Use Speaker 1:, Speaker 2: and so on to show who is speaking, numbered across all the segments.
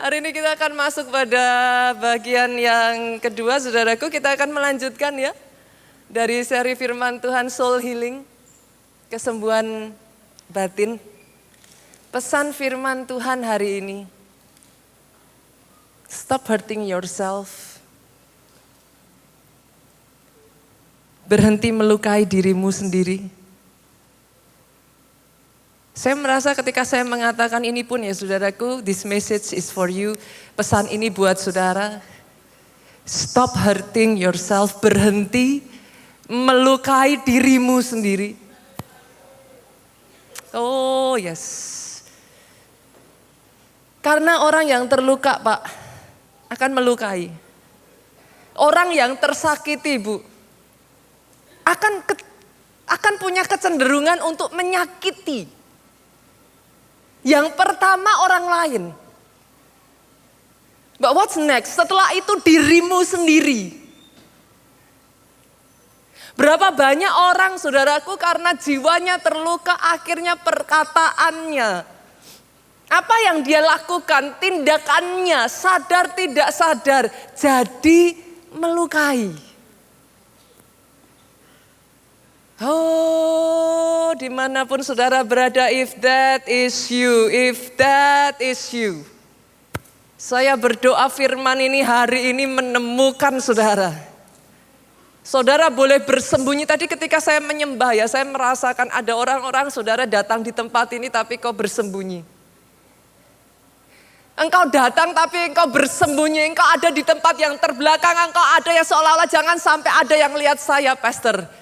Speaker 1: Hari ini kita akan masuk pada bagian yang kedua, saudaraku. Kita akan melanjutkan ya dari seri firman Tuhan Soul Healing, kesembuhan batin. Pesan firman Tuhan hari ini, stop hurting yourself. Berhenti melukai dirimu sendiri. Saya merasa ketika saya mengatakan ini pun ya saudaraku, this message is for you. Pesan ini buat saudara. Stop hurting yourself, berhenti melukai dirimu sendiri. Oh yes. Karena orang yang terluka Pak, akan melukai. Orang yang tersakiti Bu, akan punya kecenderungan untuk menyakiti. Yang pertama orang lain. But what's next? Setelah itu dirimu sendiri. Berapa banyak orang saudaraku karena jiwanya terluka akhirnya perkataannya. Apa yang dia lakukan, tindakannya sadar tidak sadar jadi melukai. Oh, dimanapun saudara berada, if that is you. Saya berdoa firman ini hari ini menemukan saudara. Saudara boleh bersembunyi, tadi ketika saya menyembah ya, saya merasakan ada orang-orang saudara datang di tempat ini tapi kau bersembunyi. Engkau datang tapi engkau bersembunyi, engkau ada di tempat yang terbelakang, engkau ada yang seolah-olah jangan sampai ada yang lihat saya pastor.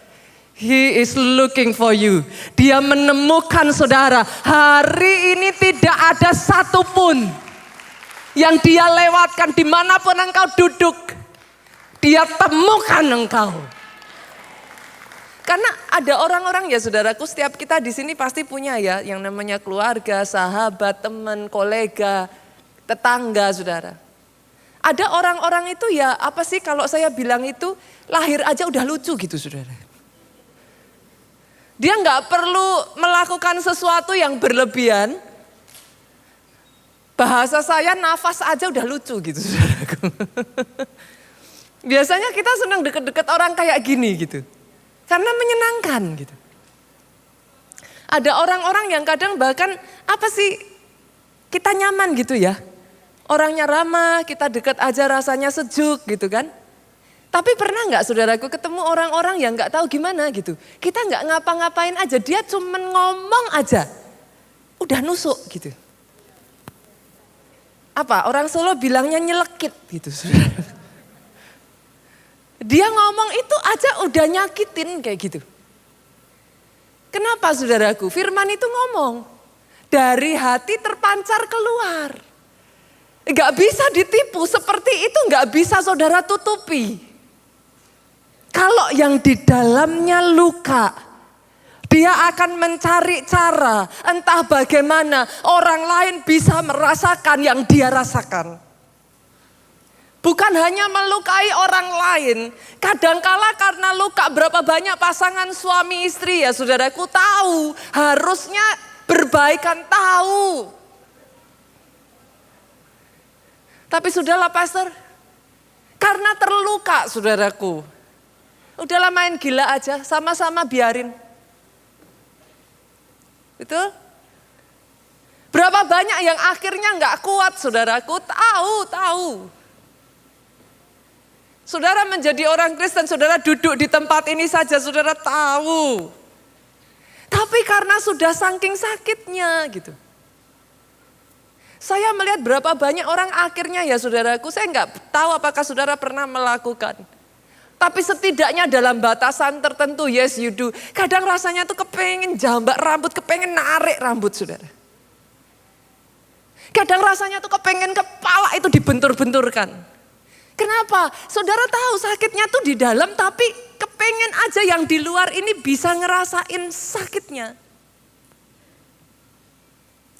Speaker 1: He is looking for you. Dia menemukan saudara. Hari ini tidak ada satupun yang dia lewatkan dimanapun engkau duduk. Dia temukan engkau. Karena ada orang-orang ya saudaraku, setiap kita di sini pasti punya ya yang namanya keluarga, sahabat, teman, kolega, tetangga saudara. Ada orang-orang itu ya apa sih kalau saya bilang itu lahir aja udah lucu gitu saudara. Dia nggak perlu melakukan sesuatu yang berlebihan. Bahasa saya nafas aja udah lucu gitu saudaraku. Biasanya kita senang deket-deket orang kayak gini gitu. Karena menyenangkan gitu. Ada orang-orang yang kadang bahkan apa sih kita nyaman gitu ya. Orangnya ramah, kita dekat aja rasanya sejuk gitu kan. Tapi pernah nggak saudaraku ketemu orang-orang yang nggak tahu gimana gitu. Kita nggak ngapa-ngapain aja, dia cuman ngomong aja. Udah nusuk gitu. Apa orang Solo bilangnya nyelekit gitu saudara. Dia ngomong itu aja udah nyakitin kayak gitu. Kenapa saudaraku? Firman itu ngomong. Dari hati terpancar keluar. Gak bisa ditipu, seperti itu gak bisa saudara tutupi. Kalau yang di dalamnya luka, dia akan mencari cara entah bagaimana orang lain bisa merasakan yang dia rasakan. Bukan hanya melukai orang lain, kadangkala karena luka berapa banyak pasangan suami istri ya saudaraku tahu, harusnya berbaikan tahu. Tapi sudahlah pastor, karena terluka saudaraku. Udahlah main gila aja, sama-sama biarin. Betul? Berapa banyak yang akhirnya gak kuat saudaraku, tahu. Saudara menjadi orang Kristen, saudara duduk di tempat ini saja, saudara tahu. Tapi karena sudah saking sakitnya gitu. Saya melihat berapa banyak orang akhirnya ya saudaraku, saya gak tahu apakah saudara pernah melakukan. Tapi setidaknya dalam batasan tertentu, yes you do. Kadang rasanya tuh kepengen jambak rambut, kepengen narik rambut saudara. Kadang rasanya tuh kepengen kepala itu dibentur-benturkan. Kenapa? Saudara tahu sakitnya tuh di dalam tapi kepengen aja yang di luar ini bisa ngerasain sakitnya.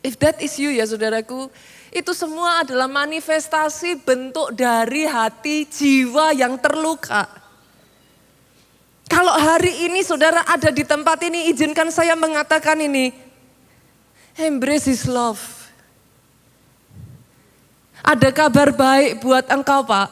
Speaker 1: If that is you ya saudaraku, itu semua adalah manifestasi bentuk dari hati jiwa yang terluka. Kalau hari ini saudara ada di tempat ini, izinkan saya mengatakan ini. Embrace His love. Ada kabar baik buat engkau, Pak.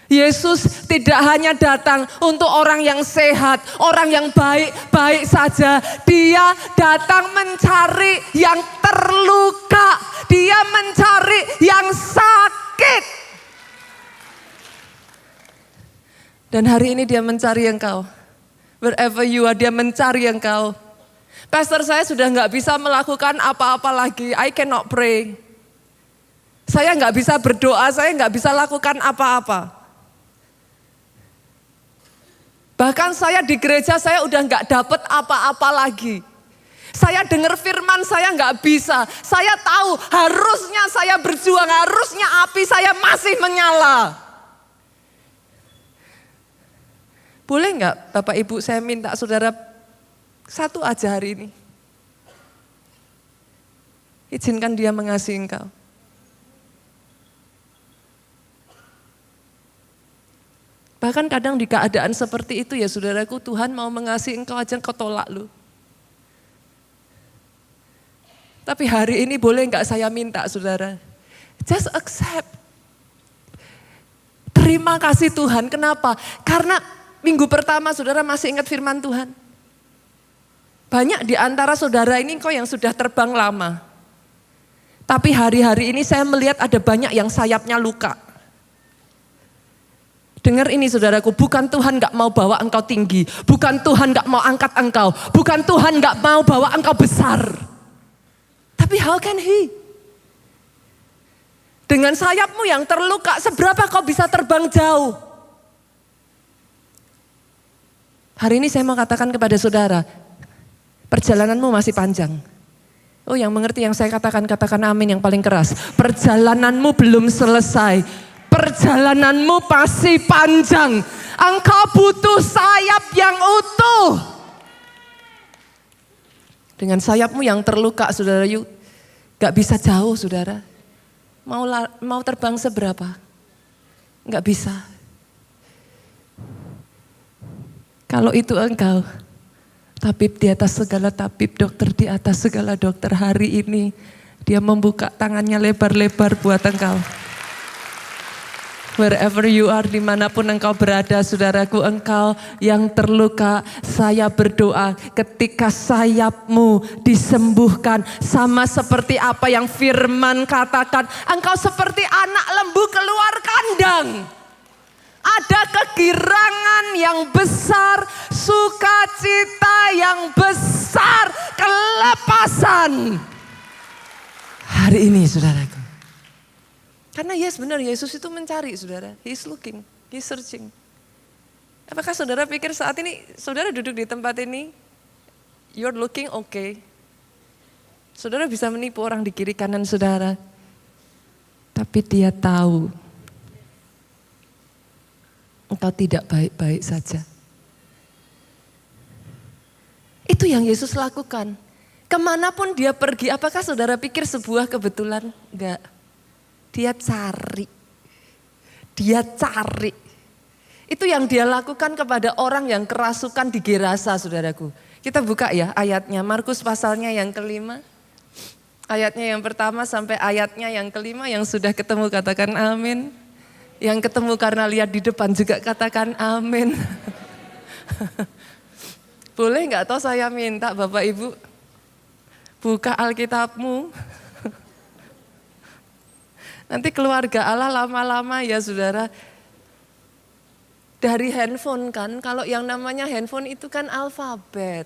Speaker 1: Yesus tidak hanya datang untuk orang yang sehat, orang yang baik-baik saja. Dia datang mencari yang terluka. Dia mencari yang sakit. Dan hari ini dia mencari engkau. Wherever you are, dia mencari engkau. Pastor, saya sudah gak bisa melakukan apa-apa lagi. I cannot pray. Saya gak bisa berdoa, saya gak bisa lakukan apa-apa. Bahkan saya di gereja saya udah gak dapet apa-apa lagi. Saya dengar firman saya gak bisa. Saya tahu harusnya saya berjuang, harusnya api saya masih menyala. Boleh gak Bapak Ibu saya minta saudara satu aja hari ini. Izinkan dia mengasihi engkau. Bahkan kadang di keadaan seperti itu ya saudaraku, Tuhan mau mengasihi engkau aja engkau tolak lu. Tapi hari ini boleh enggak saya minta saudara, just accept. Terima kasih Tuhan, kenapa? Karena minggu pertama saudara masih ingat firman Tuhan. Banyak di antara saudara ini kok yang sudah terbang lama. Tapi hari-hari ini saya melihat ada banyak yang sayapnya luka. Dengar ini saudaraku, bukan Tuhan gak mau bawa engkau tinggi. Bukan Tuhan gak mau angkat engkau. Bukan Tuhan gak mau bawa engkau besar. Tapi how can he? Dengan sayapmu yang terluka, seberapa kau bisa terbang jauh? Hari ini saya mau katakan kepada saudara, perjalananmu masih panjang. Oh, yang mengerti yang saya katakan amin yang paling keras. Perjalananmu belum selesai. Perjalananmu masih panjang. Engkau butuh sayap yang utuh. Dengan sayapmu yang terluka, saudara, yuk gak bisa jauh, saudara. Mau terbang seberapa? Gak bisa. Kalau itu engkau, tabib di atas segala tabib, dokter di atas segala dokter, hari ini dia membuka tangannya lebar-lebar buat engkau. Wherever you are, dimanapun engkau berada, saudaraku, engkau yang terluka, saya berdoa ketika sayapmu disembuhkan, sama seperti apa yang firman katakan, engkau seperti anak lembu keluar kandang. Ada kegirangan yang besar, sukacita yang besar, kelepasan. Hari ini saudaraku. Karena yes benar, Yesus itu mencari saudara. He's looking, he's searching. Apakah saudara pikir saat ini saudara duduk di tempat ini, you're looking okay. Saudara bisa menipu orang di kiri kanan saudara. Tapi dia tahu engkau tidak baik-baik saja. Itu yang Yesus lakukan. Kemanapun dia pergi, apakah saudara pikir sebuah kebetulan? Enggak. Dia cari. Dia cari. Itu yang dia lakukan kepada orang yang kerasukan di Gerasa, saudaraku. Kita buka ya ayatnya, Markus pasalnya yang kelima. Ayatnya yang pertama sampai ayatnya yang kelima, yang sudah ketemu katakan amin. Yang ketemu karena lihat di depan juga katakan amin. Boleh gak toh saya minta Bapak Ibu buka Alkitabmu. Nanti keluarga Allah lama-lama ya saudara. Dari handphone kan, kalau yang namanya handphone itu kan alfabet.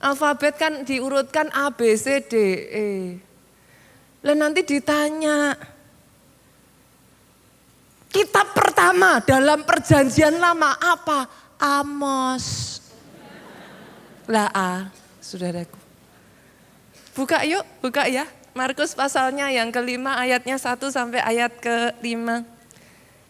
Speaker 1: Alfabet kan diurutkan A, B, C, D, E. Lah nanti ditanya, kitab pertama dalam perjanjian lama apa? Amos. Lah A, saudaraku. Buka yuk, buka ya. Markus pasalnya yang kelima ayatnya 1 sampai ayat ke-5.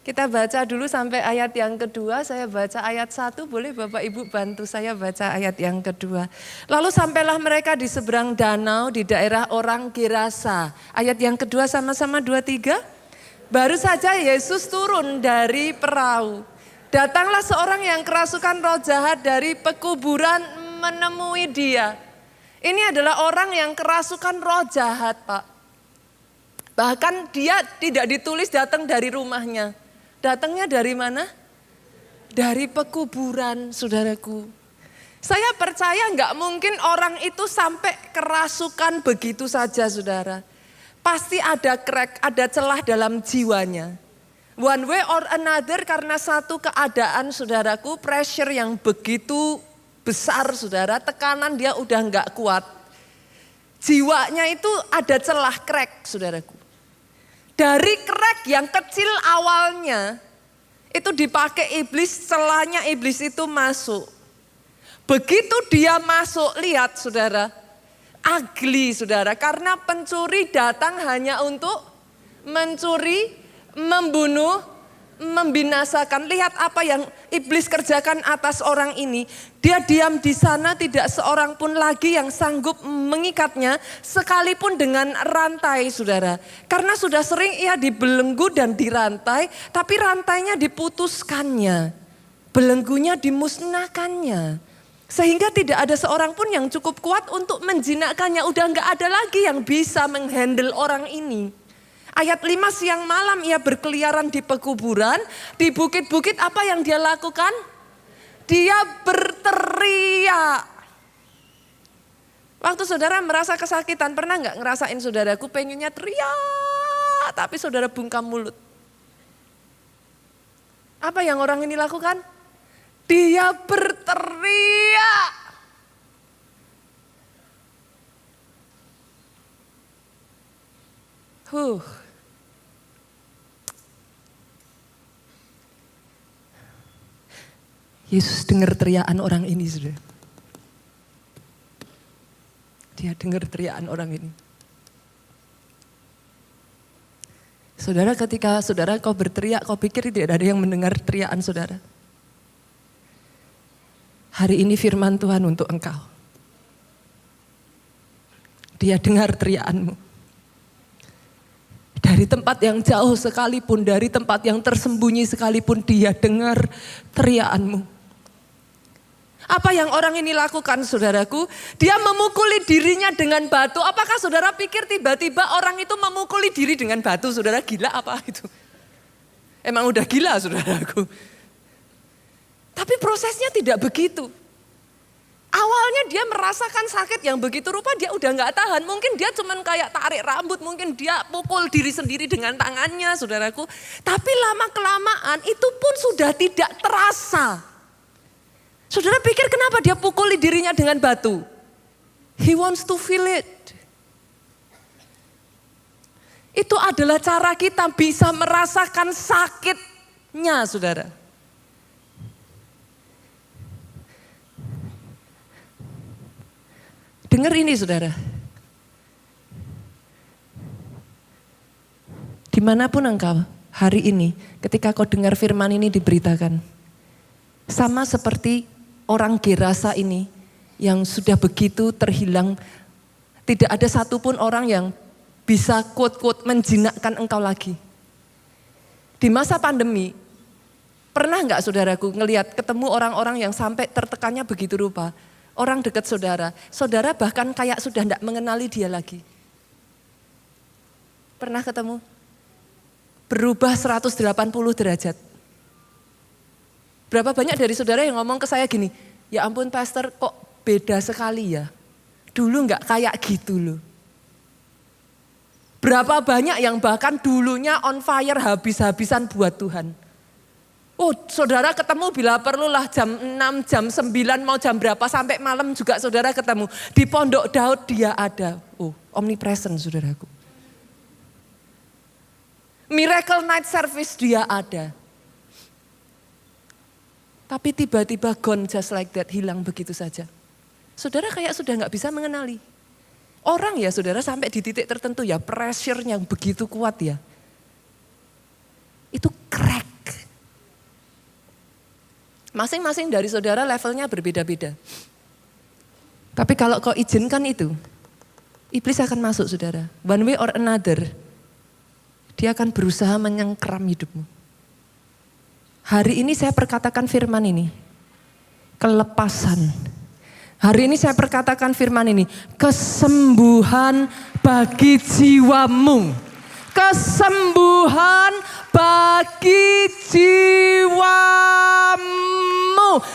Speaker 1: Kita baca dulu sampai ayat yang kedua, saya baca ayat 1, boleh Bapak Ibu bantu saya baca ayat yang kedua. Lalu sampailah mereka di seberang danau di daerah orang Gerasa. Ayat yang kedua sama-sama 2-3. Baru saja Yesus turun dari perahu. Datanglah seorang yang kerasukan roh jahat dari pekuburan menemui dia. Ini adalah orang yang kerasukan roh jahat, Pak. Bahkan dia tidak ditulis datang dari rumahnya. Datangnya dari mana? Dari pekuburan, saudaraku. Saya percaya nggak mungkin orang itu sampai kerasukan begitu saja, saudara. Pasti ada crack, ada celah dalam jiwanya. One way or another, karena satu keadaan, saudaraku, pressure yang begitu besar, saudara, tekanan dia udah nggak kuat. Jiwanya itu ada celah crack, saudaraku. Dari crack yang kecil awalnya, itu dipakai iblis, celahnya iblis itu masuk. Begitu dia masuk, lihat saudara, ugly saudara. Karena pencuri datang hanya untuk mencuri, membunuh, membinasakan. Lihat apa yang iblis kerjakan atas orang ini. Dia diam di sana, tidak seorang pun lagi yang sanggup mengikatnya, sekalipun dengan rantai saudara. Karena sudah sering ia dibelenggu dan dirantai, tapi rantainya diputuskannya. Belenggunya dimusnahkannya. Sehingga tidak ada seorang pun yang cukup kuat untuk menjinakkannya. Udah gak ada lagi yang bisa menghandle orang ini. Ayat 5, siang malam ia berkeliaran di pekuburan, di bukit-bukit apa yang dia lakukan? Dia berteriak. Waktu saudara merasa kesakitan, pernah gak ngerasain saudaraku pengennya teriak, tapi saudara bungkam mulut. Apa yang orang ini lakukan? Dia berteriak. Yesus dengar teriakan orang ini, saudara. Dia dengar teriakan orang ini. Saudara, ketika saudara kau berteriak, kau pikir tidak ada yang mendengar teriakan saudara. Hari ini firman Tuhan untuk engkau. Dia dengar teriakanmu. Dari tempat yang jauh sekalipun, dari tempat yang tersembunyi sekalipun, dia dengar teriakanmu. Apa yang orang ini lakukan, saudaraku? Dia memukuli dirinya dengan batu. Apakah saudara pikir tiba-tiba orang itu memukuli diri dengan batu? Saudara gila apa itu? Emang udah gila, saudaraku? Tapi prosesnya tidak begitu. Awalnya dia merasakan sakit yang begitu rupa, dia udah gak tahan. Mungkin dia cuman kayak tarik rambut, mungkin dia pukul diri sendiri dengan tangannya, saudaraku. Tapi lama-kelamaan itu pun sudah tidak terasa. Saudara pikir kenapa dia pukuli dirinya dengan batu? He wants to feel it. Itu adalah cara kita bisa merasakan sakitnya, saudara. Dengar ini, saudara. Dimanapun engkau hari ini, ketika kau dengar firman ini diberitakan, sama seperti orang Gerasa ini yang sudah begitu terhilang, tidak ada satupun orang yang bisa quote-quote menjinakkan engkau lagi. Di masa pandemi, pernah enggak saudaraku ngelihat ketemu orang-orang yang sampai tertekannya begitu rupa? Orang dekat saudara, saudara bahkan kayak sudah enggak mengenali dia lagi. Pernah ketemu? Berubah 180 derajat. Berapa banyak dari saudara yang ngomong ke saya gini, ya ampun pastor kok beda sekali ya. Dulu enggak kayak gitu loh. Berapa banyak yang bahkan dulunya on fire habis-habisan buat Tuhan. Oh saudara ketemu bila perlulah jam 6, jam 9 mau jam berapa sampai malam juga saudara ketemu. Di Pondok Daud dia ada. Oh omnipresent saudaraku. Miracle Night Service dia ada. Tapi tiba-tiba gone just like that, hilang begitu saja. Saudara kayak sudah gak bisa mengenali. Orang ya saudara sampai di titik tertentu ya pressure yang begitu kuat ya. Itu crack. Masing-masing dari saudara levelnya berbeda-beda. Tapi kalau kau izinkan itu, iblis akan masuk saudara. One way or another, dia akan berusaha menyengkeram hidupmu. Hari ini saya perkatakan firman ini, kelepasan. Hari ini saya perkatakan firman ini, kesembuhan bagi jiwamu. kesembuhan bagi jiwamu,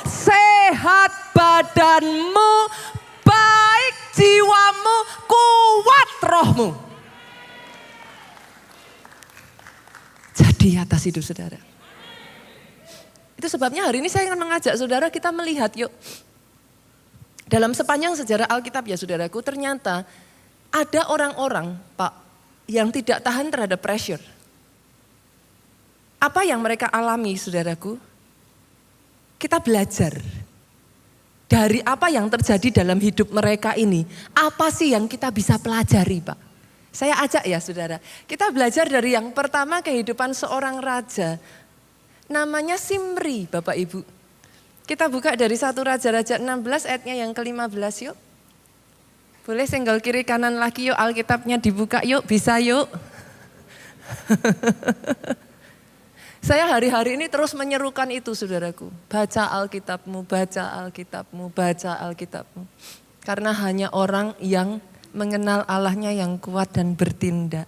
Speaker 1: sehat badanmu, baik jiwamu, kuat rohmu. Jadi atas hidup saudara. Itu sebabnya hari ini saya akan mengajak saudara kita melihat yuk. Dalam sepanjang sejarah Alkitab ya saudaraku, ternyata ada orang-orang Pak yang tidak tahan terhadap pressure. Apa yang mereka alami saudaraku? Kita belajar dari apa yang terjadi dalam hidup mereka ini. Apa sih yang kita bisa pelajari Pak? Saya ajak ya saudara, kita belajar dari yang pertama kehidupan seorang raja. Namanya Simri Bapak Ibu. Kita buka dari 1 Raja-Raja 16 ayatnya yang ke-15 yuk. Boleh senggol kiri kanan lagi yuk, Alkitabnya dibuka yuk, bisa yuk. Saya hari-hari ini terus menyerukan itu saudaraku. Baca Alkitabmu, baca Alkitabmu, baca Alkitabmu. Karena hanya orang yang mengenal Allahnya yang kuat dan bertindak.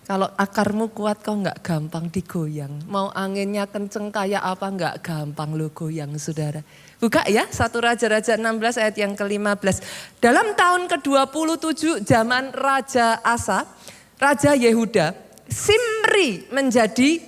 Speaker 1: Kalau akarmu kuat kau enggak gampang digoyang. Mau anginnya kenceng kayak apa enggak gampang lo goyang saudara. Buka ya 1 Raja-Raja 16 ayat yang ke-15. Dalam tahun ke-27 zaman Raja Asa, Raja Yehuda, Simri menjadi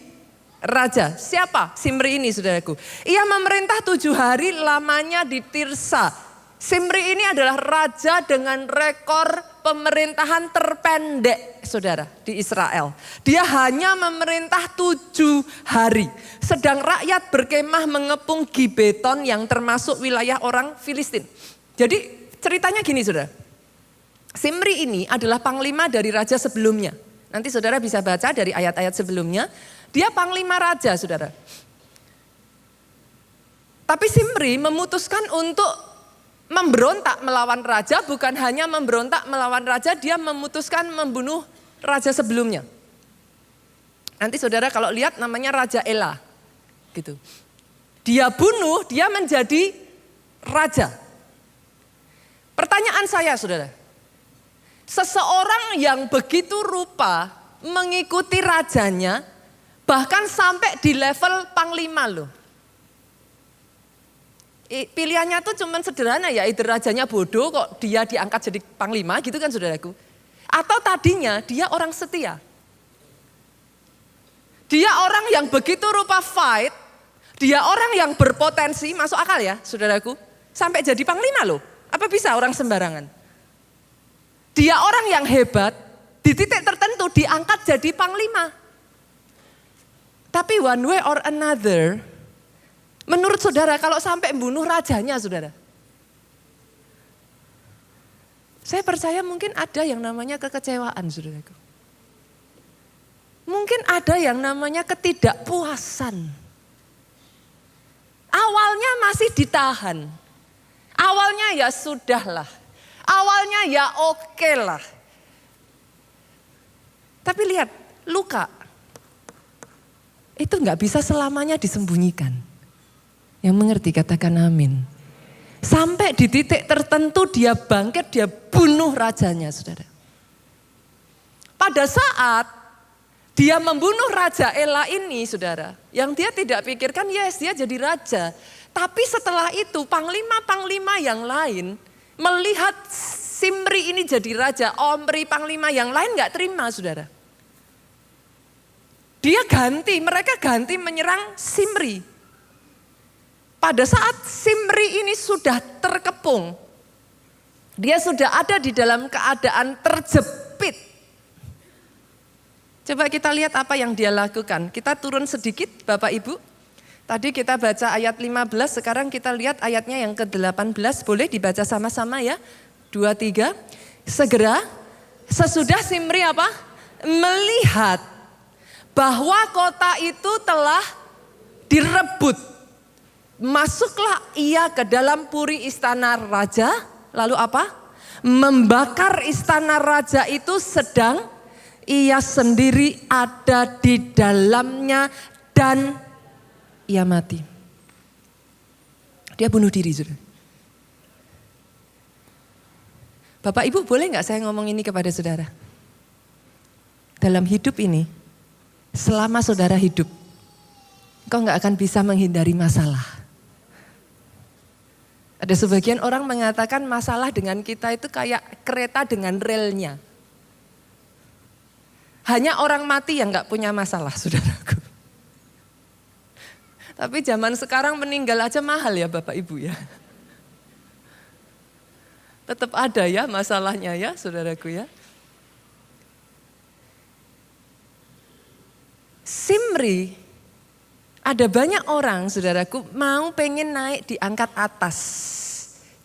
Speaker 1: raja. Siapa Simri ini saudaraku? Ia memerintah 7 hari lamanya di Tirsa. Simri ini adalah raja dengan rekor pemerintahan terpendek saudara di Israel. Dia hanya memerintah 7 hari. Sedang rakyat berkemah mengepung Gibeton yang termasuk wilayah orang Filistin. Jadi ceritanya gini saudara. Simri ini adalah panglima dari raja sebelumnya. Nanti saudara bisa baca dari ayat-ayat sebelumnya. Dia panglima raja saudara. Tapi Simri memutuskan untuk memberontak melawan raja, bukan hanya memberontak melawan raja, dia memutuskan membunuh raja sebelumnya. Nanti saudara kalau lihat namanya Raja Ela. Gitu. Dia bunuh, dia menjadi raja. Pertanyaan saya saudara, seseorang yang begitu rupa mengikuti rajanya, bahkan sampai di level panglima loh. Pilihannya tuh cuman sederhana ya, either rajanya bodoh kok dia diangkat jadi panglima gitu kan saudaraku. Atau tadinya dia orang setia. Dia orang yang begitu rupa fight, dia orang yang berpotensi, masuk akal ya saudaraku. Sampai jadi panglima loh, apa bisa orang sembarangan. Dia orang yang hebat, di titik tertentu diangkat jadi panglima. Tapi one way or another, menurut saudara kalau sampai membunuh rajanya saudara. Saya percaya mungkin ada yang namanya kekecewaan saudaraku. Mungkin ada yang namanya ketidakpuasan. Awalnya masih ditahan. Awalnya ya sudahlah. Awalnya ya oke lah. Tapi lihat luka. Itu nggak bisa selamanya disembunyikan. Yang mengerti katakan amin. Sampai di titik tertentu dia bangkit, dia bunuh rajanya saudara. Pada saat dia membunuh Raja Ela ini saudara. Yang dia tidak pikirkan yes dia jadi raja. Tapi setelah itu panglima-panglima yang lain melihat Simri ini jadi raja. Omri panglima yang lain gak terima saudara. Dia ganti, mereka ganti menyerang Simri. Pada saat Simri ini sudah terkepung, dia sudah ada di dalam keadaan terjepit. Coba kita lihat apa yang dia lakukan. Kita turun sedikit Bapak Ibu. Tadi kita baca ayat 15, sekarang kita lihat ayatnya yang ke-18. Boleh dibaca sama-sama ya. 2, 3. Segera sesudah Simri apa? Melihat bahwa kota itu telah direbut. Masuklah ia ke dalam puri istana raja, lalu apa? Membakar istana raja itu sedang ia sendiri ada di dalamnya dan ia mati. Dia bunuh diri saudara. Bapak Ibu boleh gak saya ngomong ini kepada saudara? dalam hidup ini, selama saudara hidup, engkau gak akan bisa menghindari masalah. Ada sebagian orang mengatakan masalah dengan kita itu kayak kereta dengan relnya. Hanya orang mati yang gak punya masalah, saudaraku. Tapi zaman sekarang meninggal aja mahal ya Bapak Ibu ya. Tetap ada ya masalahnya ya saudaraku ya. Simri, ada banyak orang saudaraku mau pengen naik di angkat atas.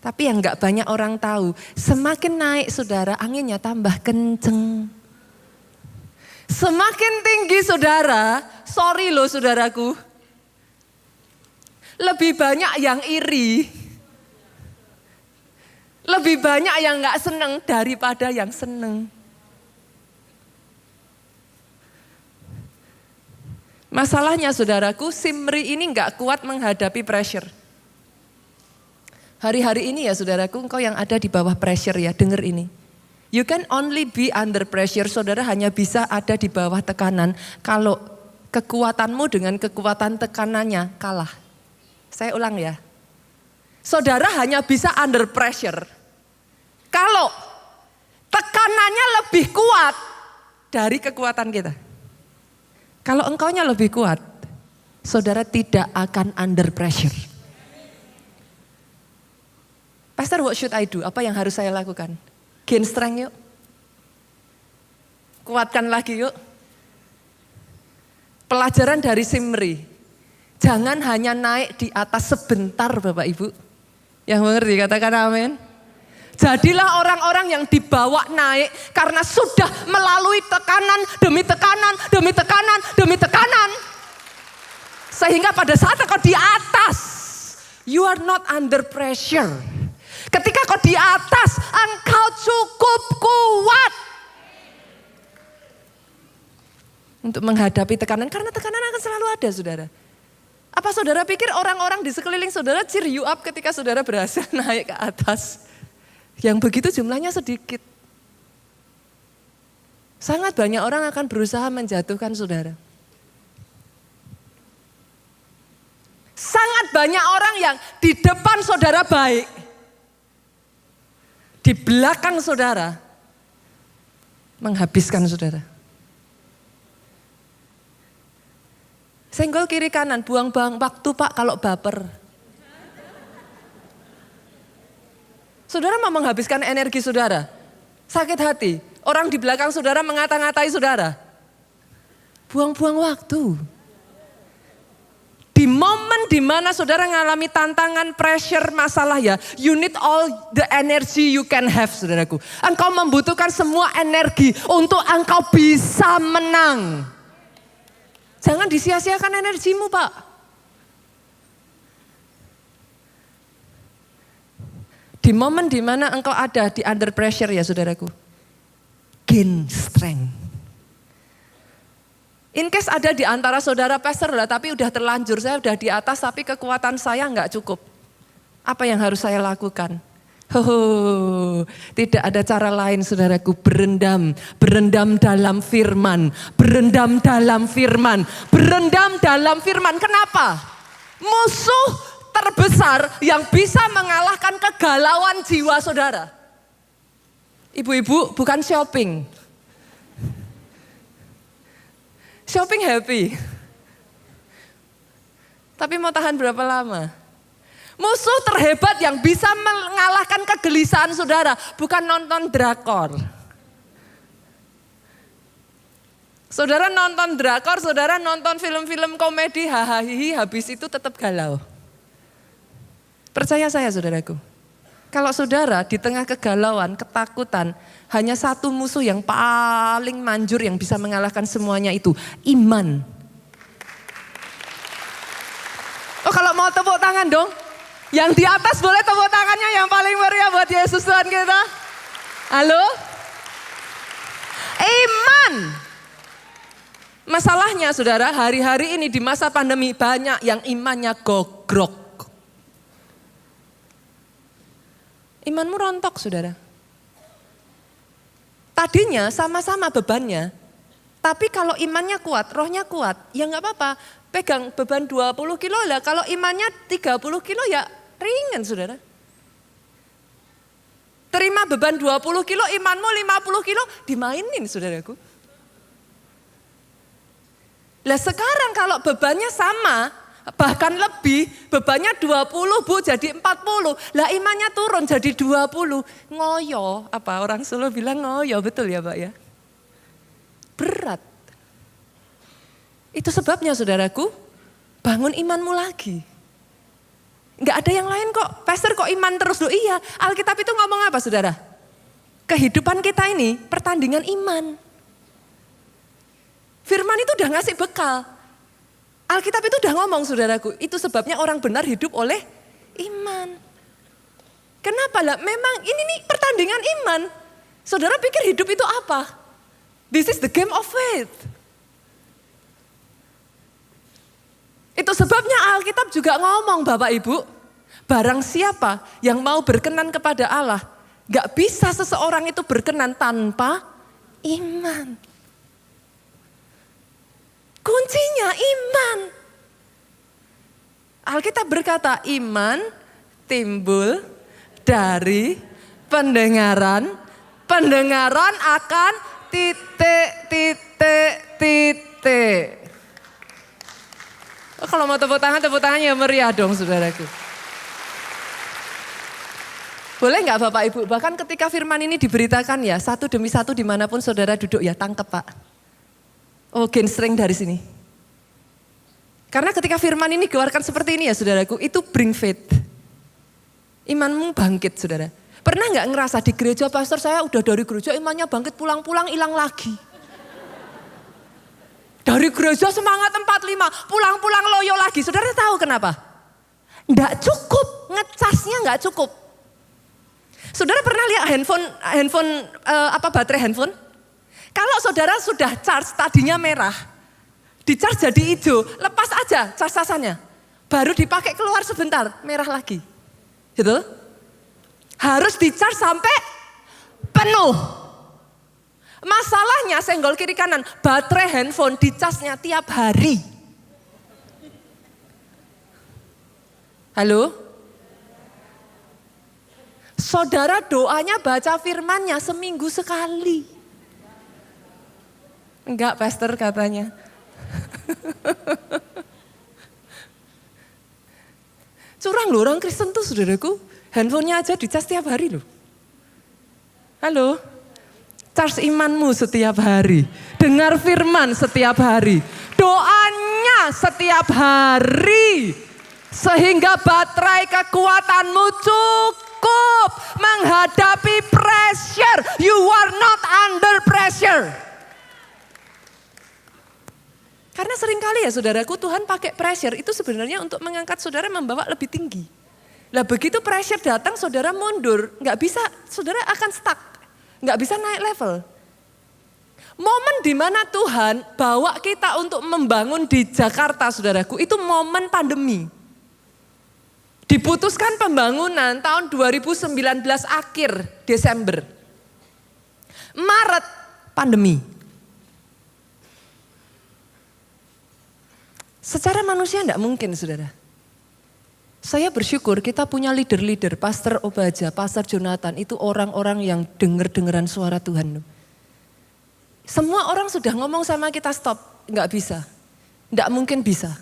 Speaker 1: Tapi yang gak banyak orang tahu, semakin naik saudara anginnya tambah kenceng. Semakin tinggi saudara, sorry loh saudaraku, lebih banyak yang iri. Lebih banyak yang gak seneng daripada yang seneng. Masalahnya saudaraku, Simri ini gak kuat menghadapi pressure. Hari-hari ini ya saudaraku, engkau yang ada di bawah pressure ya, denger ini. You can only be under pressure, saudara hanya bisa ada di bawah tekanan kalau kekuatanmu dengan kekuatan tekanannya kalah. Saya ulang ya. Saudara hanya bisa under pressure kalau tekanannya lebih kuat dari kekuatan kita. Kalau engkaunya lebih kuat, saudara tidak akan under pressure. Pastor, what should I do? Apa yang harus saya lakukan? Gain strength yuk. Kuatkan lagi yuk. Pelajaran dari Simri. Jangan hanya naik di atas sebentar Bapak Ibu. Yang mengerti katakan amin. Jadilah orang-orang yang dibawa naik karena sudah melalui tekanan demi tekanan, demi tekanan, demi tekanan. Sehingga pada saat kau di atas, you are not under pressure. Ketika kau di atas, engkau cukup kuat untuk menghadapi tekanan. Karena tekanan akan selalu ada saudara. Apa saudara pikir orang-orang di sekeliling saudara cheer you up ketika saudara berhasil naik ke atas? Yang begitu jumlahnya sedikit. Sangat banyak orang akan berusaha menjatuhkan saudara. Sangat banyak orang yang di depan saudara baik. Di belakang saudara menghabiskan saudara. Senggol kiri kanan, buang-buang waktu Pak kalau baper. Saudara mau menghabiskan energi saudara, sakit hati. Orang di belakang saudara mengata-ngatai saudara. Buang-buang waktu. Di momen dimana saudara mengalami tantangan, pressure, masalah ya, you need all the energy you can have saudaraku. Engkau membutuhkan semua energi untuk engkau bisa menang. Jangan disia-siakan energimu Pak. Di momen dimana engkau ada di under pressure ya saudaraku. Gain strength. In case ada di antara saudara pastor lah tapi udah terlanjur, saya udah di atas tapi kekuatan saya enggak cukup. Apa yang harus saya lakukan? Tidak ada cara lain saudaraku, berendam dalam firman, berendam dalam firman, berendam dalam firman. Kenapa? Musuh terbesar yang bisa mengalahkan kegalauan jiwa saudara. Ibu-ibu bukan shopping. Shopping happy. Tapi mau tahan berapa lama? Musuh terhebat yang bisa mengalahkan kegelisahan saudara bukan nonton drakor. Saudara nonton drakor, saudara nonton film-film komedi, hahaha, habis itu tetap galau. Percaya saya saudaraku. Kalau saudara di tengah kegalauan, ketakutan, hanya satu musuh yang paling manjur yang bisa mengalahkan semuanya itu iman. Oh kalau mau tepuk tangan dong. Yang di atas boleh tepuk tangannya yang paling meriah buat Yesus Tuhan kita. Halo? Iman. Masalahnya saudara, hari-hari ini di masa pandemi banyak yang imannya gogrok. Imanmu rontok saudara. Tadinya sama-sama bebannya. Tapi kalau imannya kuat, rohnya kuat, ya nggak apa-apa. Pegang beban 20 kilo lah, kalau imannya 30 kilo ya ringan saudara. Terima beban 20 kilo, imanmu 50 kilo, dimainin saudaraku. Lah sekarang kalau bebannya sama, bahkan lebih, bebannya 20 Bu jadi 40. Lah imannya turun jadi 20. Ngoyo, apa orang Solo bilang ngoyo, betul ya Pak ya? Berat. Itu sebabnya saudaraku, bangun imanmu lagi. Enggak ada yang lain kok, pastor kok iman terus loh. Iya, Alkitab itu ngomong apa saudara? Kehidupan kita ini pertandingan iman. Firman itu udah ngasih bekal. Alkitab itu udah ngomong saudaraku, itu sebabnya orang benar hidup oleh iman. Kenapa lah? Memang ini nih pertandingan iman. Saudara pikir hidup itu apa? This is the game of faith. Itu sebabnya Alkitab juga ngomong Bapak Ibu, barang siapa yang mau berkenan kepada Allah, gak bisa seseorang itu berkenan tanpa iman. Kuncinya iman. Alkitab berkata iman timbul dari pendengaran. Pendengaran akan titik. Oh, kalau mau tepuk tangan ya meriah dong saudaraku. Boleh nggak Bapak Ibu? Bahkan ketika firman ini diberitakan ya, satu demi satu dimanapun saudara duduk ya tangkep Pak. Oh genstreng dari sini. Karena ketika firman ini dikeluarkan seperti ini ya saudaraku, itu bring faith. Imanmu bangkit saudara. Pernah nggak ngerasa di gereja pastor saya udah dari gereja imannya bangkit pulang-pulang hilang lagi. Dari gereja semangat 45, pulang-pulang loyo lagi. Saudara tahu kenapa? Nggak cukup, ngecasnya nggak cukup. Saudara pernah lihat baterai handphone? Kalau saudara sudah charge tadinya merah, di charge jadi hijau, lepas aja cas-casannya. Baru dipakai keluar sebentar, merah lagi. Gitu? Harus di charge sampai penuh. Masalahnya senggol kiri kanan, baterai handphone di charge-nya tiap hari. Halo? Saudara doanya baca firmannya seminggu sekali. Enggak pastor katanya. Curang loh orang Kristen tuh saudaraku. Handphonenya aja dicas setiap hari loh. Halo. Charge imanmu setiap hari. Dengar firman setiap hari. Doanya setiap hari. Sehingga baterai kekuatanmu cukup menghadapi pressure. You are not under pressure. Karena seringkali ya saudaraku Tuhan pakai pressure itu sebenarnya untuk mengangkat saudara membawa lebih tinggi. Lah begitu pressure datang saudara mundur, nggak bisa, saudara akan stuck, nggak bisa naik level. Momen di mana Tuhan bawa kita untuk membangun di Jakarta saudaraku itu momen pandemi. Diputuskan pembangunan tahun 2019 akhir Desember. Maret pandemi. Secara manusia tidak mungkin saudara. Saya bersyukur kita punya leader-leader, Pastor Obaja, Pastor Jonathan, itu orang-orang yang dengar-dengaran suara Tuhan. Semua orang sudah ngomong sama kita stop, nggak bisa. Tidak mungkin bisa.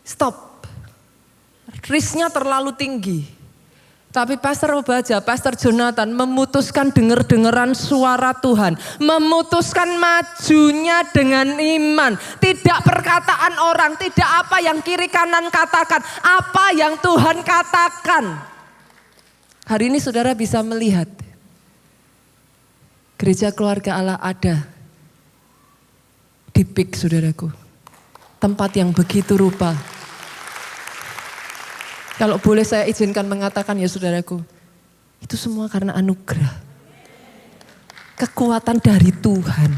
Speaker 1: Stop. Risknya terlalu tinggi. Tapi Pastor Obaja, Pastor Jonathan memutuskan dengar-dengaran suara Tuhan. Memutuskan majunya dengan iman. Tidak perkataan orang, tidak apa yang kiri kanan katakan. Apa yang Tuhan katakan. Hari ini saudara bisa melihat. Gereja Keluarga Allah ada di PIK saudaraku. Tempat yang begitu rupa. Kalau boleh saya izinkan mengatakan ya saudaraku, itu semua karena anugerah. Kekuatan dari Tuhan.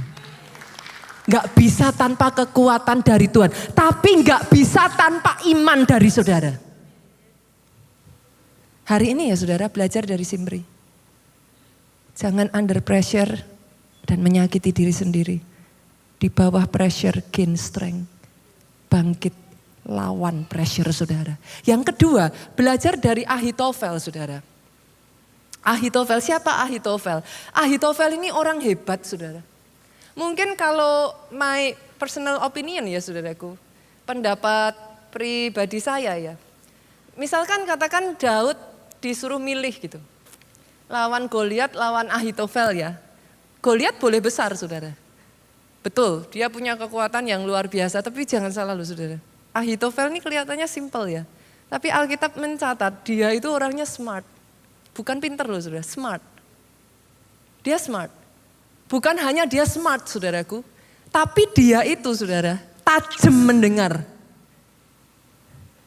Speaker 1: Gak bisa tanpa kekuatan dari Tuhan. Tapi gak bisa tanpa iman dari saudara. Hari ini ya saudara belajar dari Simri. Jangan under pressure dan menyakiti diri sendiri. Di bawah pressure gain strength. Bangkit lawan pressure saudara. Yang kedua, belajar dari Ahitofel saudara. Ahitofel, siapa Ahitofel? Ahitofel ini orang hebat saudara. Mungkin kalau my personal opinion ya saudaraku, pendapat pribadi saya ya. Misalkan katakan Daud disuruh milih gitu. Lawan Goliat, lawan Ahitofel ya. Goliat boleh besar saudara. Betul, dia punya kekuatan yang luar biasa, tapi jangan salah loh saudara. Ahitofel ini kelihatannya simple ya. Tapi Alkitab mencatat dia itu orangnya smart. Bukan pinter loh saudara, smart. Dia smart. Bukan hanya dia smart saudaraku, tapi dia itu saudara, tajam mendengar.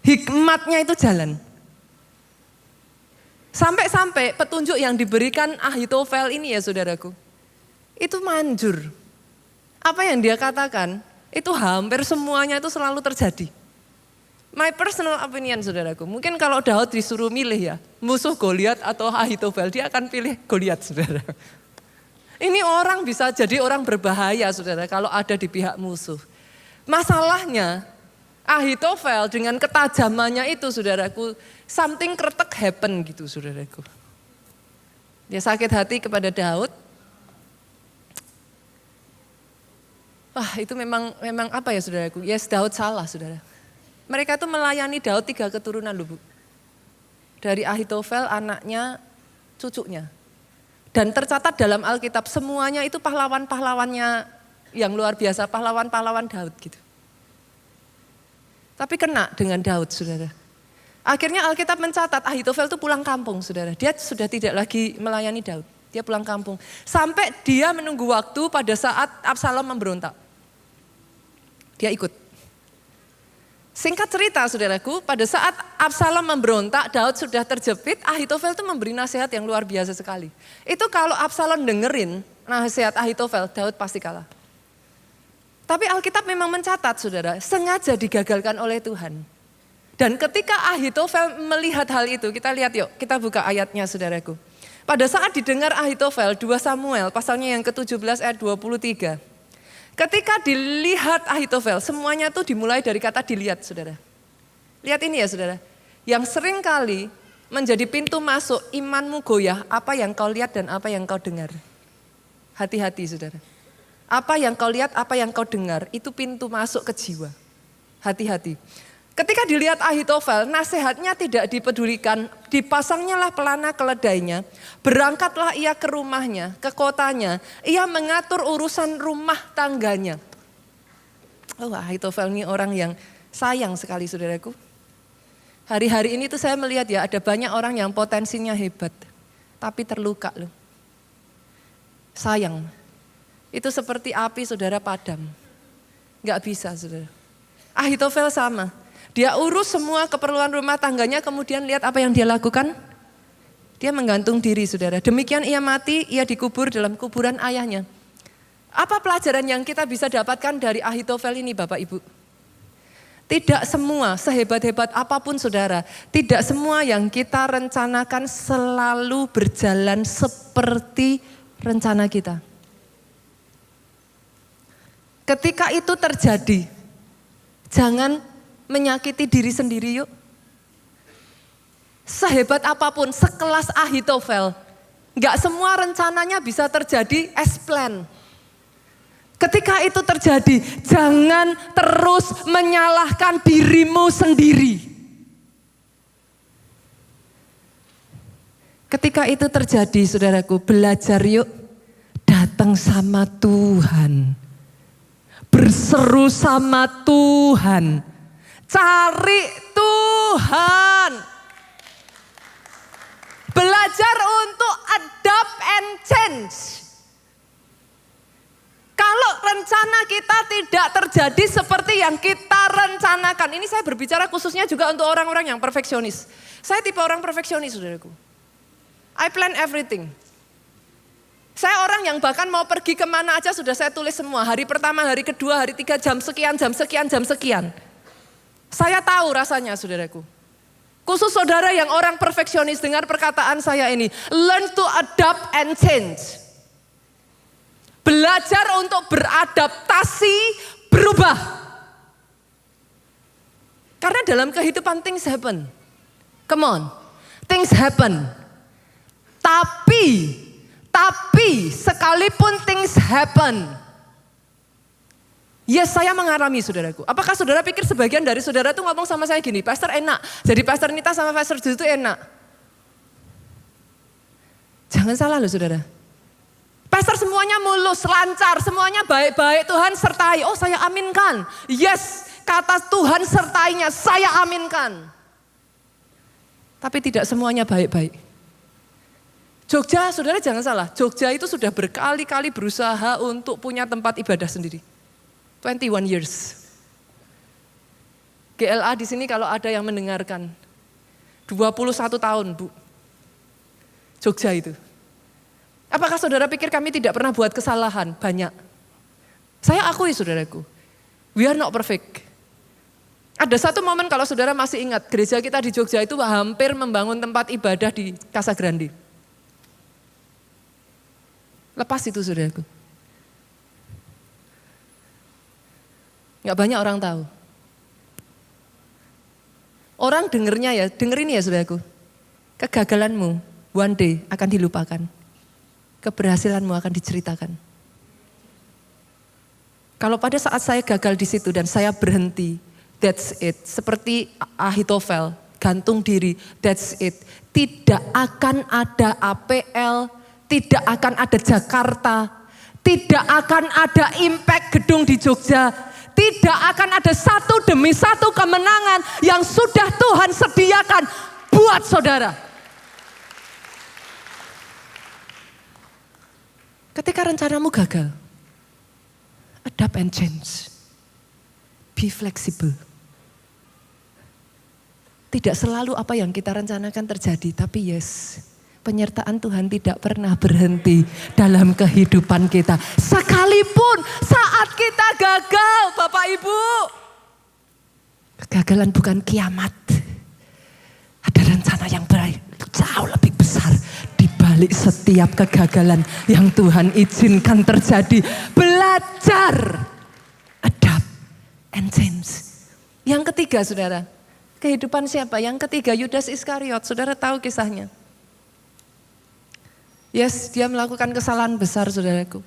Speaker 1: Hikmatnya itu jalan. Sampai-sampai petunjuk yang diberikan Ahitofel ini ya saudaraku, itu manjur. Apa yang dia katakan, itu hampir semuanya itu selalu terjadi. My personal opinion saudaraku, mungkin kalau Daud disuruh milih ya, musuh Goliat atau Ahitofel, dia akan pilih Goliat saudara. Ini orang bisa jadi orang berbahaya saudara kalau ada di pihak musuh. Masalahnya Ahitofel dengan ketajamannya itu saudaraku, something kretek happen gitu saudaraku. Dia sakit hati kepada Daud. Wah itu memang apa ya saudaraku, yes Daud salah saudara. Mereka itu melayani Daud 3 keturunan loh bu. Dari Ahitofel, anaknya, cucunya. Dan tercatat dalam Alkitab semuanya itu pahlawan-pahlawannya yang luar biasa, pahlawan-pahlawan Daud gitu. Tapi kena dengan Daud saudara. Akhirnya Alkitab mencatat Ahitofel itu pulang kampung saudara. Dia sudah tidak lagi melayani Daud. Dia pulang kampung. Sampai dia menunggu waktu pada saat Absalom memberontak. Dia ikut. Singkat cerita saudaraku, pada saat Absalom memberontak, Daud sudah terjepit, Ahitofel itu memberi nasihat yang luar biasa sekali. Itu kalau Absalom dengerin nasihat Ahitofel, Daud pasti kalah. Tapi Alkitab memang mencatat saudara, sengaja digagalkan oleh Tuhan. Dan ketika Ahitofel melihat hal itu, kita lihat yuk, kita buka ayatnya saudaraku. Pada saat didengar Ahitofel, 2 Samuel pasalnya yang ke-17 ayat 23. Ketika dilihat Ahitofel, semuanya itu dimulai dari kata dilihat saudara. Lihat ini ya saudara, yang sering kali menjadi pintu masuk imanmu goyah, apa yang kau lihat dan apa yang kau dengar. Hati-hati saudara. Apa yang kau lihat, apa yang kau dengar, itu pintu masuk ke jiwa. Hati-hati. Ketika dilihat Ahitofel, nasihatnya tidak dipedulikan, dipasangnyalah pelana keledainya, berangkatlah ia ke rumahnya, ke kotanya, ia mengatur urusan rumah tangganya. Oh Ahitofel ini orang yang sayang sekali saudaraku. Hari-hari ini tuh saya melihat ya ada banyak orang yang potensinya hebat, tapi terluka loh. Sayang, itu seperti api saudara padam, gak bisa saudara. Ahitofel sama. Dia urus semua keperluan rumah tangganya, kemudian lihat apa yang dia lakukan. Dia menggantung diri saudara. Demikian ia mati, ia dikubur dalam kuburan ayahnya. Apa pelajaran yang kita bisa dapatkan dari Ahitofel ini Bapak Ibu? Tidak semua, sehebat-hebat apapun saudara, tidak semua yang kita rencanakan selalu berjalan seperti rencana kita. Ketika itu terjadi, jangan menyakiti diri sendiri yuk. Sehebat apapun, sekelas Ahitofel, gak semua rencananya bisa terjadi as plan. Ketika itu terjadi, jangan terus menyalahkan dirimu sendiri. Ketika itu terjadi, saudaraku, belajar yuk datang sama Tuhan. Berseru sama Tuhan. Cari Tuhan. Belajar untuk adapt and change. Kalau rencana kita tidak terjadi seperti yang kita rencanakan. Ini saya berbicara khususnya juga untuk orang-orang yang perfeksionis. Saya tipe orang perfeksionis saudaraku. I plan everything. Saya orang yang bahkan mau pergi kemana aja sudah saya tulis semua. Hari pertama, hari kedua, hari 3, jam sekian, jam sekian, jam sekian. Saya tahu rasanya saudaraku. Khusus saudara yang orang perfeksionis, dengar perkataan saya ini. Learn to adapt and change. Belajar untuk beradaptasi, berubah. Karena dalam kehidupan things happen. Come on, things happen. Tapi sekalipun things happen, yes, saya mengalami saudaraku. Apakah saudara pikir sebagian dari saudara tuh ngomong sama saya gini, Pastor enak, jadi Pastor Nita sama Pastor Jus itu enak. Jangan salah loh saudara. Pastor semuanya mulus, lancar, semuanya baik-baik, Tuhan sertai. Oh saya aminkan. Yes, kata Tuhan sertainya, saya aminkan. Tapi tidak semuanya baik-baik. Jogja, saudara jangan salah, Jogja itu sudah berkali-kali berusaha untuk punya tempat ibadah sendiri. 21 years. GLA di sini kalau ada yang mendengarkan, 21 tahun Bu, Jogja itu. Apakah saudara pikir kami tidak pernah buat kesalahan? Banyak. Saya akui saudaraku, we are not perfect. Ada satu momen kalau saudara masih ingat, gereja kita di Jogja itu hampir membangun tempat ibadah di Casa Grande. Lepas itu saudaraku. Gak banyak orang tahu. Orang dengerin ya saudaraku. Kegagalanmu one day akan dilupakan. Keberhasilanmu akan diceritakan. Kalau pada saat saya gagal di situ dan saya berhenti, that's it. Seperti Ahitofel, gantung diri, that's it. Tidak akan ada APL, tidak akan ada Jakarta, tidak akan ada impact gedung di Jogja, tidak akan ada satu demi satu kemenangan yang sudah Tuhan sediakan buat saudara. Ketika rencanamu gagal, adapt and change, be flexible. Tidak selalu apa yang kita rencanakan terjadi, tapi yes, penyertaan Tuhan tidak pernah berhenti dalam kehidupan kita. Sekalipun saat kita gagal, Bapak Ibu. Kegagalan bukan kiamat. Ada rencana yang jauh lebih besar di balik setiap kegagalan yang Tuhan izinkan terjadi. Belajar, adapt and change. Yang ketiga saudara, kehidupan siapa? Yang ketiga Yudas Iskariot, saudara tahu kisahnya. Yes, dia melakukan kesalahan besar saudaraku.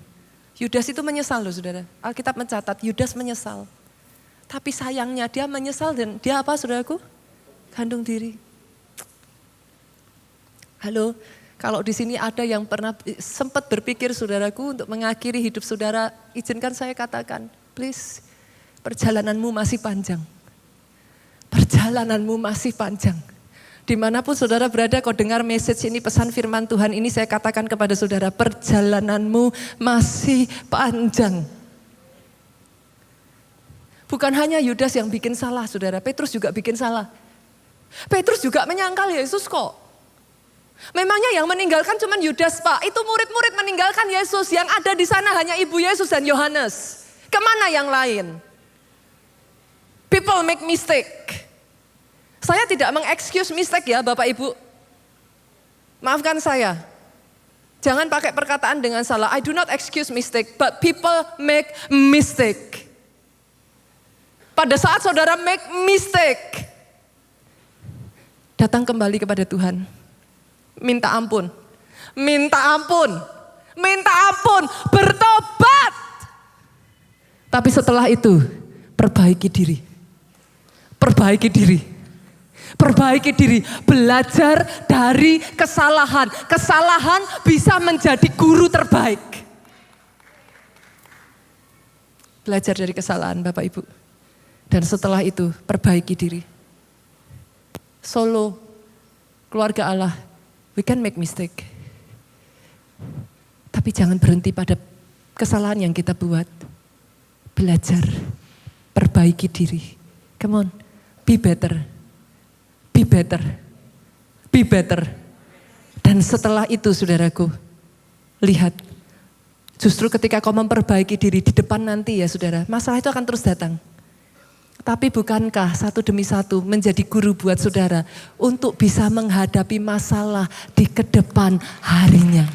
Speaker 1: Yudas itu menyesal loh saudara. Alkitab mencatat Yudas menyesal. Tapi sayangnya dia menyesal dan dia apa saudaraku? Gantung diri. Halo, kalau di sini ada yang pernah sempat berpikir saudaraku untuk mengakhiri hidup saudara, izinkan saya katakan, please, perjalananmu masih panjang. Perjalananmu masih panjang. Dimanapun saudara berada, kau dengar message ini, pesan firman Tuhan ini, saya katakan kepada saudara, perjalananmu masih panjang. Bukan hanya Yudas yang bikin salah saudara, Petrus juga bikin salah. Petrus juga menyangkal Yesus kok. Memangnya yang meninggalkan cuma Yudas Pak, itu murid-murid meninggalkan Yesus, yang ada di sana hanya ibu Yesus dan Yohanes. Kemana yang lain? People make mistake. Saya tidak mengexcuse mistake ya Bapak Ibu. Maafkan saya. Jangan pakai perkataan dengan salah. I do not excuse mistake, but people make mistake. Pada saat saudara make mistake, datang kembali kepada Tuhan. Minta ampun. Minta ampun. Minta ampun. Bertobat. Tapi setelah itu, perbaiki diri. Perbaiki diri. Perbaiki diri, belajar dari kesalahan. Kesalahan bisa menjadi guru terbaik. Belajar dari kesalahan Bapak Ibu. Dan setelah itu perbaiki diri. Solo, keluarga Allah, we can make mistake. Tapi jangan berhenti pada kesalahan yang kita buat. Belajar, perbaiki diri. Come on, be better. Be better, be better. Dan setelah itu saudaraku, lihat, justru ketika kau memperbaiki diri di depan nanti ya saudara, masalah itu akan terus datang. Tapi bukankah satu demi satu menjadi guru buat saudara untuk bisa menghadapi masalah di kedepan harinya.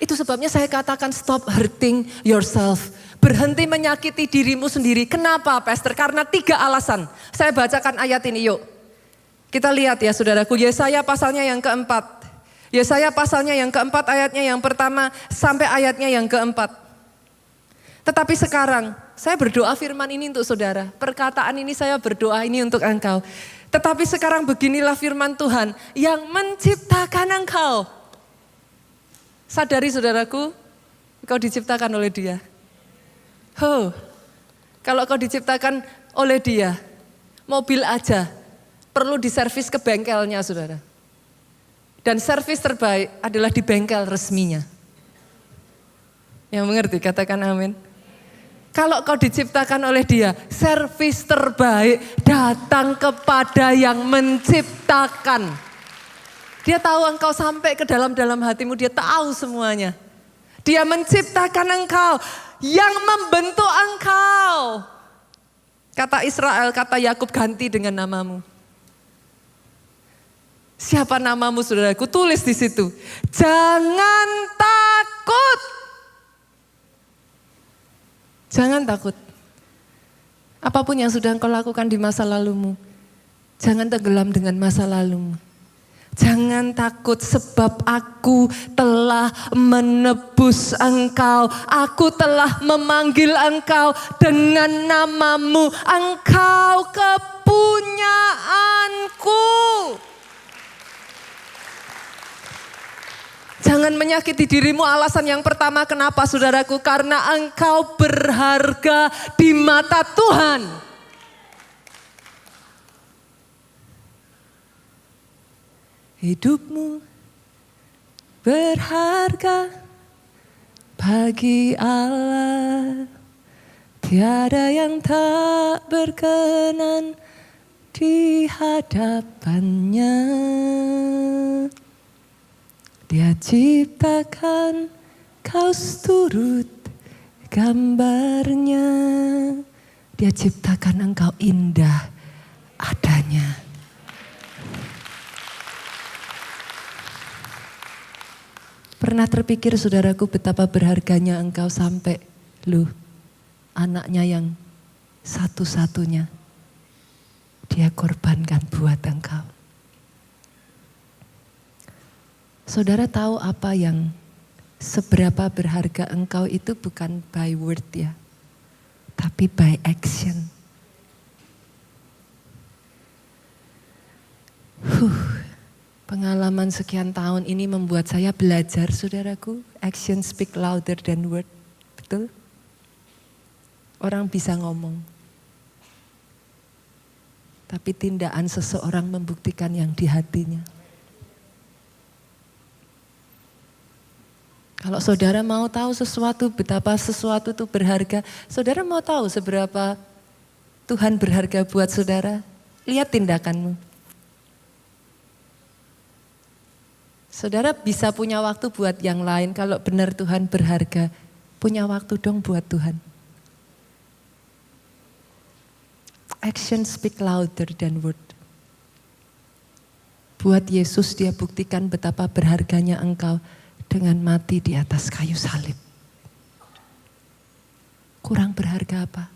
Speaker 1: Itu sebabnya saya katakan stop hurting yourself. Berhenti menyakiti dirimu sendiri. Kenapa Pastor? Karena 3 alasan. Saya bacakan ayat ini yuk. Kita lihat ya saudaraku, Yesaya pasalnya yang keempat. Yesaya pasalnya yang keempat ayatnya yang pertama sampai ayatnya yang keempat. Tetapi sekarang saya berdoa firman ini untuk saudara. Perkataan ini saya berdoa ini untuk engkau. Tetapi sekarang beginilah firman Tuhan yang menciptakan engkau. Sadari saudaraku, kau diciptakan oleh Dia. Kalau kau diciptakan oleh Dia, mobil aja perlu diservis ke bengkelnya saudara. Dan servis terbaik adalah di bengkel resminya. Yang mengerti katakan amin. Kalau kau diciptakan oleh Dia, servis terbaik datang kepada yang menciptakan. Dia tahu engkau sampai ke dalam-dalam hatimu, Dia tahu semuanya. Dia menciptakan engkau, yang membentuk engkau. Kata Israel, kata Yakub, ganti dengan namamu. Siapa namamu saudaraku? Tulis di situ. Jangan takut. Jangan takut. Apapun yang sudah engkau lakukan di masa lalumu, jangan tenggelam dengan masa lalumu. Jangan takut sebab aku telah menebus engkau. Aku telah memanggil engkau dengan namamu. Engkau kepunyaanku. Jangan menyakiti dirimu. Alasan yang pertama kenapa saudaraku? Karena engkau berharga di mata Tuhan. Hidupmu berharga bagi Allah. Tiada yang tak berkenan di hadapannya. Dia ciptakan kau seturut gambarnya. Dia ciptakan engkau indah adanya. Pernah terpikir saudaraku betapa berharganya engkau sampai lu anaknya yang satu-satunya Dia korbankan buat engkau. Saudara tahu apa yang seberapa berharga engkau itu bukan by word ya, tapi by action. Pengalaman sekian tahun ini membuat saya belajar saudaraku, action speak louder than word. Betul? Orang bisa ngomong, tapi tindakan seseorang membuktikan yang di hatinya. Kalau saudara mau tahu sesuatu, betapa sesuatu itu berharga, saudara mau tahu seberapa Tuhan berharga buat saudara, lihat tindakanmu. Saudara bisa punya waktu buat yang lain, kalau benar Tuhan berharga, punya waktu dong buat Tuhan. Action speak louder than word. Buat Yesus Dia buktikan betapa berharganya engkau dengan mati di atas kayu salib. Kurang berharga apa?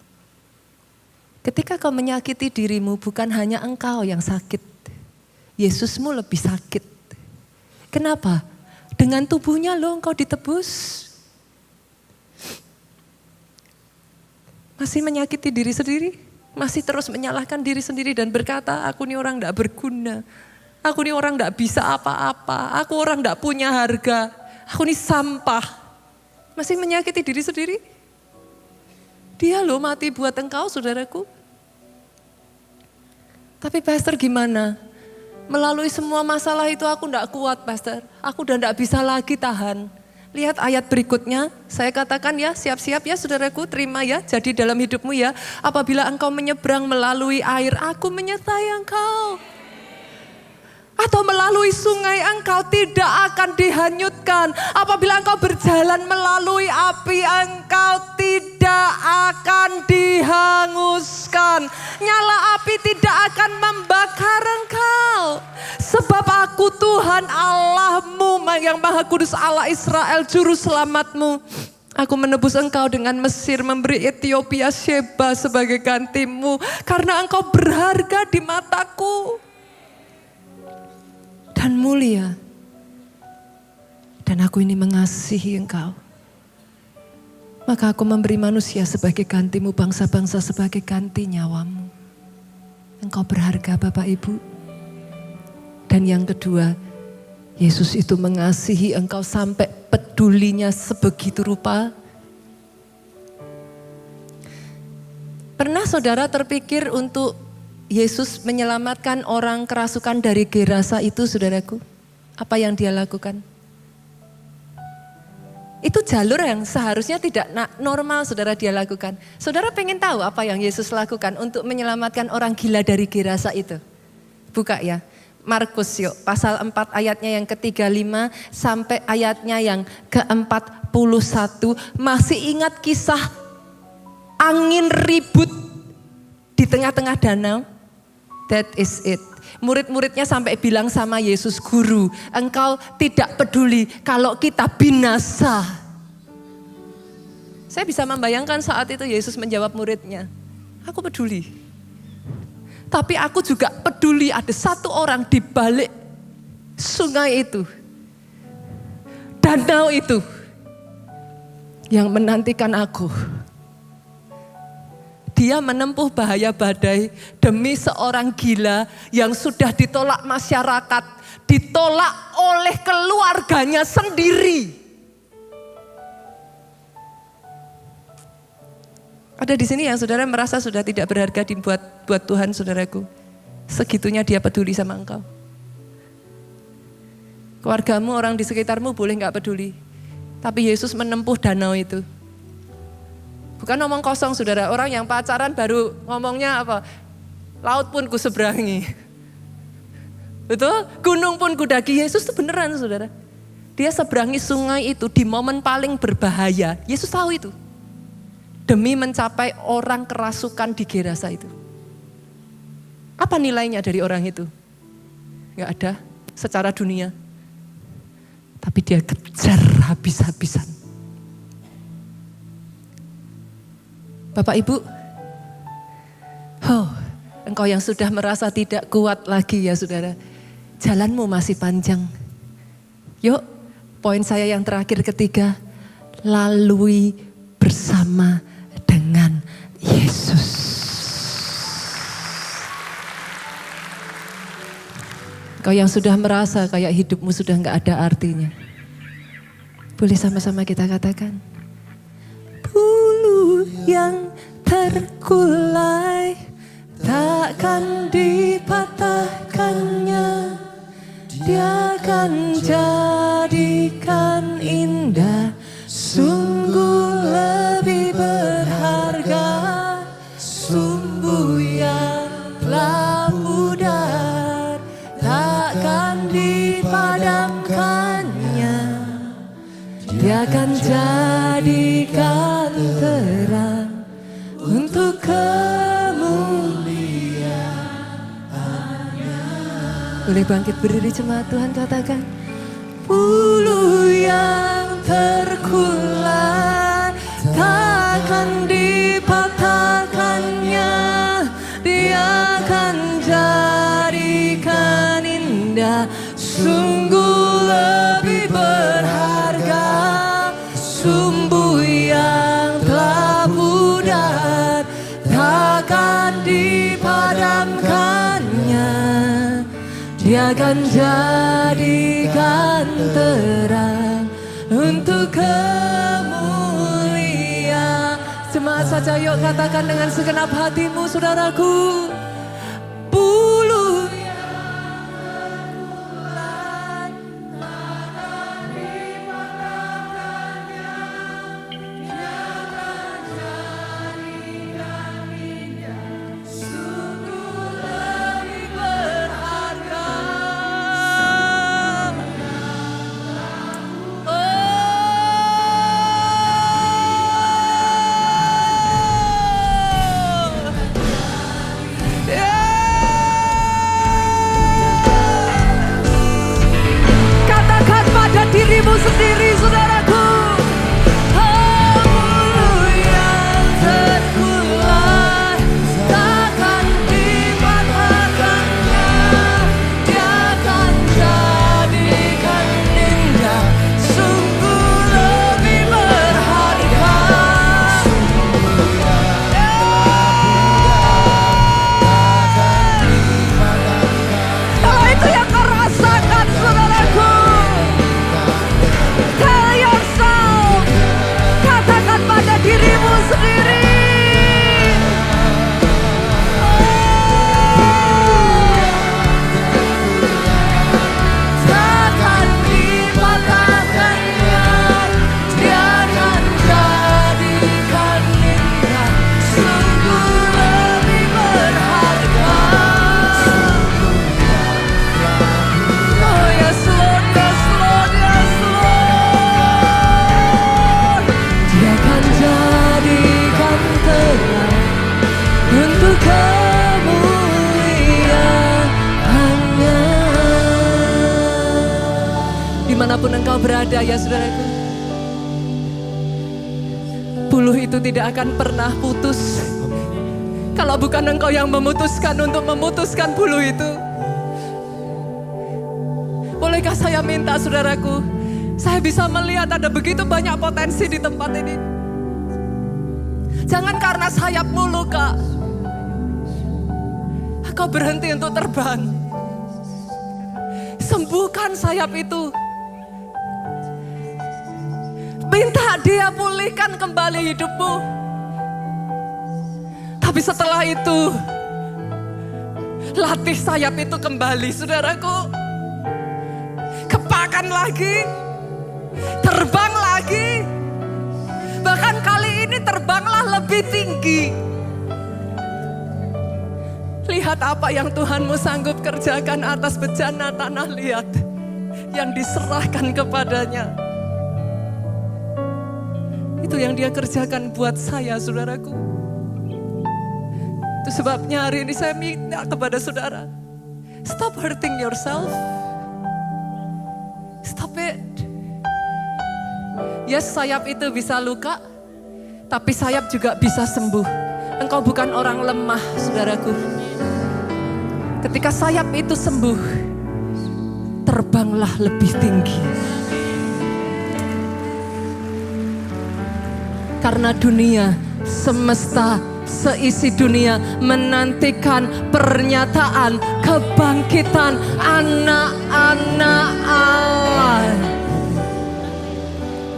Speaker 1: Ketika kau menyakiti dirimu, bukan hanya engkau yang sakit. Yesusmu lebih sakit. Kenapa? Dengan tubuhnya loh engkau ditebus. Masih menyakiti diri sendiri? Masih terus menyalahkan diri sendiri dan berkata, aku ini orang gak berguna. Aku ini orang gak bisa apa-apa. Aku orang gak punya harga. Aku ini sampah. Masih menyakiti diri sendiri? Dia loh mati buat engkau saudaraku. Tapi pastor gimana? Melalui semua masalah itu aku tidak kuat pastor. Aku udah tidak bisa lagi tahan. Lihat ayat berikutnya, saya katakan ya siap-siap ya saudaraku, terima ya. Jadi dalam hidupmu ya, apabila engkau menyeberang melalui air, aku menyertai engkau. Atau melalui sungai engkau tidak akan dihanyutkan. Apabila engkau berjalan melalui api, engkau tidak akan dihanguskan. Nyala api tidak akan membakar engkau. Sebab aku Tuhan Allahmu yang Maha Kudus, Allah Israel, Juru Selamatmu. Aku menebus engkau dengan Mesir, memberi Ethiopia Sheba sebagai gantimu. Karena engkau berharga di mataku dan mulia. Dan aku ini mengasihi engkau. Maka aku memberi manusia sebagai gantimu, bangsa-bangsa sebagai ganti nyawamu. Engkau berharga Bapak Ibu. Dan yang kedua, Yesus itu mengasihi engkau sampai pedulinya sebegitu rupa. Pernah saudara terpikir untuk Yesus menyelamatkan orang kerasukan dari Gerasa itu, saudaraku? Apa yang dia lakukan? Itu jalur yang seharusnya tidak normal saudara dia lakukan. Saudara pengen tahu apa yang Yesus lakukan untuk menyelamatkan orang gila dari Gerasa itu? Buka ya. Markus yuk, pasal 4 ayatnya yang ke-35 sampai ayatnya yang ke-41. Masih ingat kisah angin ribut di tengah-tengah danau? That is it. Murid-muridnya sampai bilang sama Yesus, Guru, engkau tidak peduli kalau kita binasa. Saya bisa membayangkan saat itu Yesus menjawab muridnya, aku peduli. Tapi aku juga peduli ada satu orang di balik sungai itu, danau itu, yang menantikan aku. Dia menempuh bahaya badai demi seorang gila yang sudah ditolak masyarakat, ditolak oleh keluarganya sendiri. Ada di sini yang saudara merasa sudah tidak berharga buat Tuhan, saudaraku. Segitunya dia peduli sama engkau. Keluargamu, orang di sekitarmu boleh gak peduli. Tapi Yesus menempuh danau itu. Bukan ngomong kosong saudara, orang yang pacaran baru ngomongnya apa? Laut pun ku seberangi. Betul? Gunung pun ku daki. Yesus itu beneran saudara. Dia seberangi sungai itu di momen paling berbahaya. Yesus tahu itu. Demi mencapai orang kerasukan di Gerasa itu. Apa nilainya dari orang itu? Gak ada secara dunia. Tapi dia kejar habis-habisan. Bapak Ibu, engkau yang sudah merasa tidak kuat lagi ya saudara. Jalanmu masih panjang. Yuk, poin saya yang terakhir ketiga. Lalui bersama dengan Yesus. Kau yang sudah merasa kayak hidupmu sudah gak ada artinya. Boleh sama-sama kita katakan. Bulu yang terkulai takkan dipatahkannya. Dia akan jadikan indah, sungguh lebih berharga. Sumbu yang telah pudar takkan dipadamkannya. Dia akan jadikan terang untuk kemuliaan-Nya. Boleh bangkit berdiri jemaat Tuhan, katakan. Bulu yang terkulai takkan dipatahkannya. Dia akan jadikan indah, sungguh lebih berharga. Sumbu yang telah pudar takkan dipadamkannya. Dia akan jadikan terang untuk kemuliaan. Jemaat saja yuk katakan dengan segenap hatimu saudaraku. Bulu daya saudaraku. Buluh itu tidak akan pernah putus kalau bukan engkau yang memutuskan untuk memutuskan buluh itu. Bolehkah saya minta saudaraku, saya bisa melihat ada begitu banyak potensi di tempat ini. Jangan karena sayapmu luka, engkau berhenti untuk terbang. Sembuhkan sayap itu. Minta dia pulihkan kembali hidupmu. Tapi setelah itu, latih sayap itu kembali, saudaraku. Kepakan lagi, terbang lagi. Bahkan kali ini terbanglah lebih tinggi. Lihat apa yang Tuhanmu sanggup kerjakan atas bejana tanah liat yang diserahkan kepadanya. Itu yang dia kerjakan buat saya, saudaraku. Itu sebabnya hari ini saya minta kepada saudara, stop hurting yourself. Stop it. Yes, sayap itu bisa luka, tapi sayap juga bisa sembuh. Engkau bukan orang lemah, saudaraku. Ketika sayap itu sembuh, terbanglah lebih tinggi. Karena dunia, semesta, seisi dunia menantikan pernyataan kebangkitan anak-anak Allah.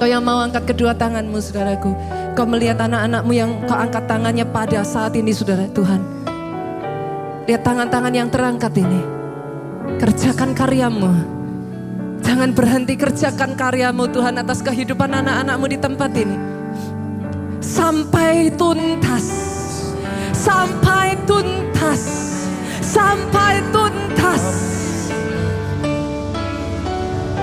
Speaker 1: Kau yang mau angkat kedua tanganmu, saudaraku. Kau melihat anak-anakmu yang kau angkat tangannya pada saat ini, saudara Tuhan. Lihat tangan-tangan yang terangkat ini. Kerjakan karyamu. Jangan berhenti kerjakan karyamu Tuhan atas kehidupan anak-anakmu di tempat ini. Sampai tuntas. Sampai tuntas. Sampai tuntas.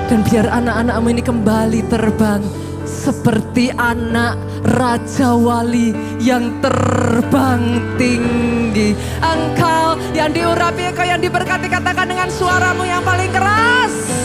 Speaker 1: Dan biar anak-anakmu ini kembali terbang seperti anak Raja Wali yang terbang tinggi. Engkau yang diurapi, engkau yang diberkati, katakan dengan suaramu yang paling keras.